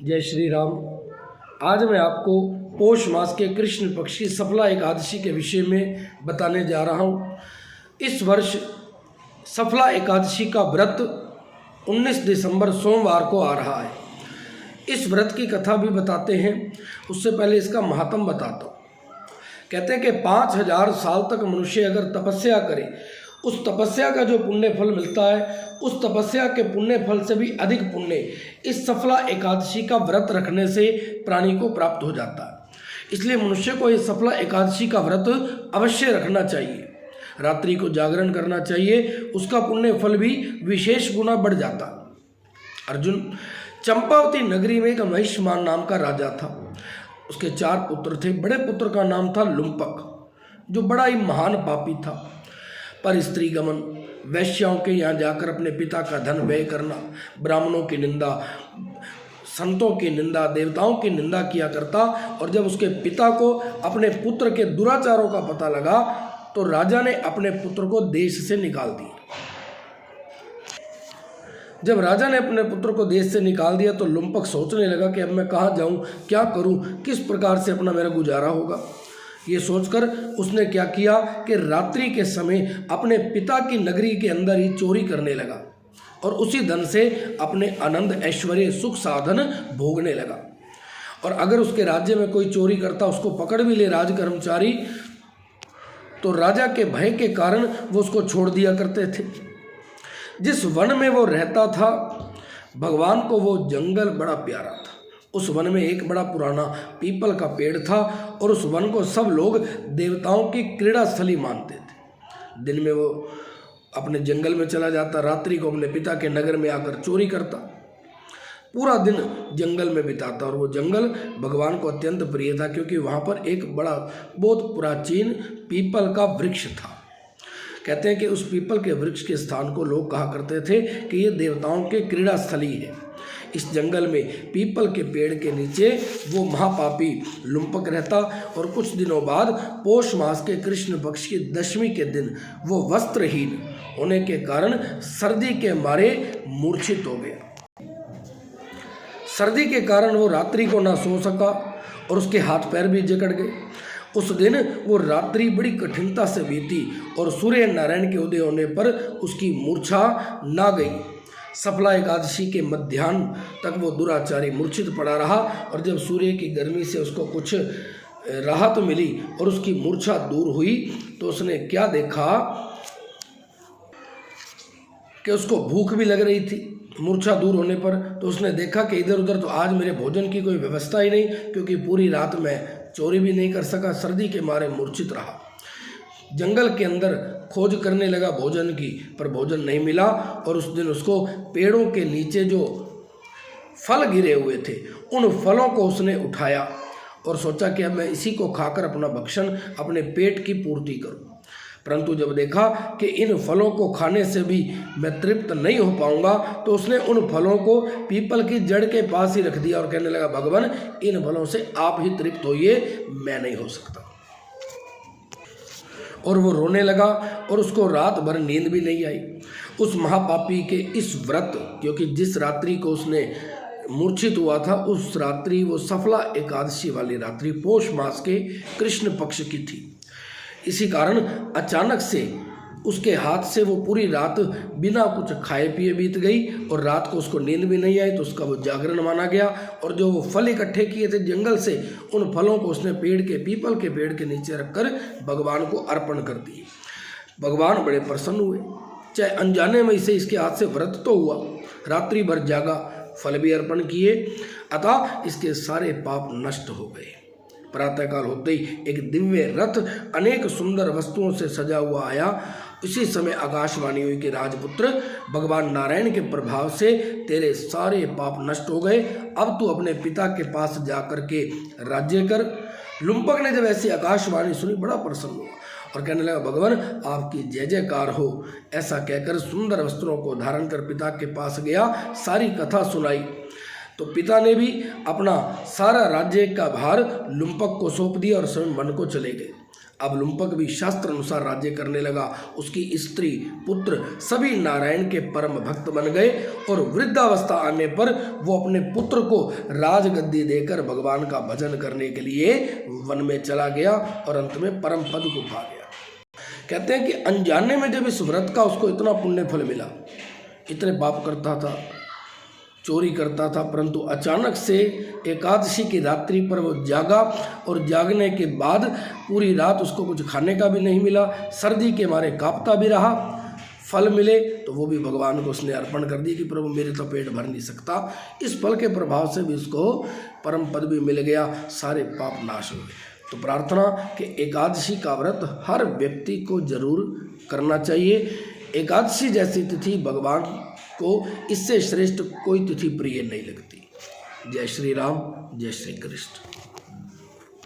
जय श्री राम। आज मैं आपको पौष मास के कृष्ण पक्ष की सफला एकादशी के विषय में बताने जा रहा हूँ। इस वर्ष सफला एकादशी का व्रत 19 दिसंबर सोमवार को आ रहा है। इस व्रत की कथा भी बताते हैं, उससे पहले इसका महात्म बताता हूँ। कहते हैं कि 5000 साल तक मनुष्य अगर तपस्या करे, उस तपस्या का जो पुण्य फल मिलता है, उस तपस्या के पुण्य फल से भी अधिक पुण्य इस सफला एकादशी का व्रत रखने से प्राणी को प्राप्त हो जाता है। इसलिए मनुष्य को इस सफला एकादशी का व्रत अवश्य रखना चाहिए, रात्रि को जागरण करना चाहिए, उसका पुण्य फल भी विशेष गुना बढ़ जाता। अर्जुन, चंपावती नगरी में एक महिष्मान नाम का राजा था। उसके 4 पुत्र थे। बड़े पुत्र का नाम था लुम्पक, जो बड़ा ही महान पापी था। पर स्त्री गमन, वैश्याओं के यहाँ जाकर अपने पिता का धन व्यय करना, ब्राह्मणों की निंदा, संतों की निंदा, देवताओं की निंदा किया करता। और जब उसके पिता को अपने पुत्र के दुराचारों का पता लगा तो राजा ने अपने पुत्र को देश से निकाल दिया। जब राजा ने अपने पुत्र को देश से निकाल दिया तो लुम्पक सोचने लगा कि अब मैं कहाँ जाऊँ, क्या करूँ, किस प्रकार से अपना मेरा गुजारा होगा। ये सोचकर उसने क्या किया कि रात्रि के समय अपने पिता की नगरी के अंदर ही चोरी करने लगा और उसी धन से अपने आनंद, ऐश्वर्य, सुख साधन भोगने लगा। और अगर उसके राज्य में कोई चोरी करता, उसको पकड़ भी ले राज कर्मचारी, तो राजा के भय के कारण वो उसको छोड़ दिया करते थे। जिस वन में वो रहता था, भगवान को वो जंगल बड़ा प्यारा था। उस वन में एक बड़ा पुराना पीपल का पेड़ था और उस वन को सब लोग देवताओं की क्रीड़ा स्थली मानते थे। दिन में वो अपने जंगल में चला जाता, रात्रि को अपने पिता के नगर में आकर चोरी करता, पूरा दिन जंगल में बिताता। और वो जंगल भगवान को अत्यंत प्रिय था, क्योंकि वहाँ पर एक बड़ा बहुत प्राचीन पीपल का वृक्ष था। कहते हैं कि उस पीपल के वृक्ष के स्थान को लोग कहा करते थे कि ये देवताओं के क्रीड़ा स्थली है। इस जंगल में पीपल के पेड़ के नीचे वो महापापी लुम्पक रहता। और कुछ दिनों बाद पौष मास के कृष्ण पक्ष की दशमी के दिन वो वस्त्रहीन होने के कारण सर्दी के मारे मूर्छित हो गया। सर्दी के कारण वो रात्रि को ना सो सका और उसके हाथ पैर भी जकड़ गए। उस दिन वो रात्रि बड़ी कठिनता से बीती और सूर्य नारायण के उदय होने पर उसकी मूर्छा ना गई। सफला एकादशी के मध्याह्न तक वो दुराचारी मूर्छित पड़ा रहा और जब सूर्य की गर्मी से उसको कुछ राहत मिली और उसकी मूर्छा दूर हुई तो उसने क्या देखा कि उसको भूख भी लग रही थी। मूर्छा दूर होने पर तो उसने देखा कि इधर उधर तो आज मेरे भोजन की कोई व्यवस्था ही नहीं, क्योंकि पूरी रात मैं चोरी भी नहीं कर सका, सर्दी के मारे मूर्छित रहा। जंगल के अंदर खोज करने लगा भोजन की, पर भोजन नहीं मिला। और उस दिन उसको पेड़ों के नीचे जो फल गिरे हुए थे, उन फलों को उसने उठाया और सोचा कि अब मैं इसी को खाकर अपना भक्षण, अपने पेट की पूर्ति करूं। परंतु जब देखा कि इन फलों को खाने से भी मैं तृप्त नहीं हो पाऊंगा, तो उसने उन फलों को पीपल की जड़ के पास ही रख दिया और कहने लगा, भगवान इन फलों से आप ही तृप्त होइए, मैं नहीं हो सकता। और वो रोने लगा और उसको रात भर नींद भी नहीं आई। उस महापापी के इस व्रत, क्योंकि जिस रात्रि को उसने मूर्छित हुआ था उस रात्रि वो सफला एकादशी वाली रात्रि पौष मास के कृष्ण पक्ष की थी। इसी कारण अचानक से उसके हाथ से वो पूरी रात बिना कुछ खाए पिए बीत गई और रात को उसको नींद भी नहीं आई, तो उसका वो जागरण माना गया। और जो वो फल इकट्ठे किए थे जंगल से, उन फलों को उसने पीपल के पेड़ के नीचे रखकर भगवान को अर्पण कर दिए। भगवान बड़े प्रसन्न हुए, चाहे अनजाने में से इसके हाथ से व्रत तो हुआ, रात्रि भर जागा, फल भी अर्पण किए, अतः इसके सारे पाप नष्ट हो गए। प्रातःकाल होते ही एक दिव्य रथ अनेक सुंदर वस्तुओं से सजा हुआ आया। इसी समय आकाशवाणी हुई कि राजपुत्र, भगवान नारायण के प्रभाव से तेरे सारे पाप नष्ट हो गए, अब तू अपने पिता के पास जाकर के राज्य कर। लुम्पक ने जब ऐसी आकाशवाणी सुनी बड़ा प्रसन्न हुआ और कहने लगा, भगवान आपकी जय जयकार हो। ऐसा कहकर सुंदर वस्त्रों को धारण कर पिता के पास गया, सारी कथा सुनाई। तो पिता ने भी अपना सारा राज्य का भार लुम्पक को सौंप दिया और स्वयं वन को चले गए। अब लुम्पक भी शास्त्र अनुसार राज्य करने लगा। उसकी स्त्री पुत्र सभी नारायण के परम भक्त बन गए और वृद्धावस्था आने पर वो अपने पुत्र को राजगद्दी देकर भगवान का भजन करने के लिए वन में चला गया और अंत में परम पद को पा गया। कहते हैं कि अनजाने में जब इस व्रत का उसको इतना पुण्य फल मिला, इतने पाप करता था, चोरी करता था, परंतु अचानक से एकादशी की रात्रि पर वो जागा और जागने के बाद पूरी रात उसको कुछ खाने का भी नहीं मिला, सर्दी के मारे कांपता भी रहा। फल मिले तो वो भी भगवान को उसने अर्पण कर दी कि प्रभु मेरे तो पेट भर नहीं सकता। इस फल के प्रभाव से भी उसको परम पद भी मिल गया, सारे पाप नाश हुए। तो प्रार्थना कि एकादशी का व्रत हर व्यक्ति को जरूर करना चाहिए। एकादशी जैसी तिथि भगवान को इससे श्रेष्ठ कोई तिथि प्रिय नहीं लगती। जय श्री राम, जय श्री कृष्ण।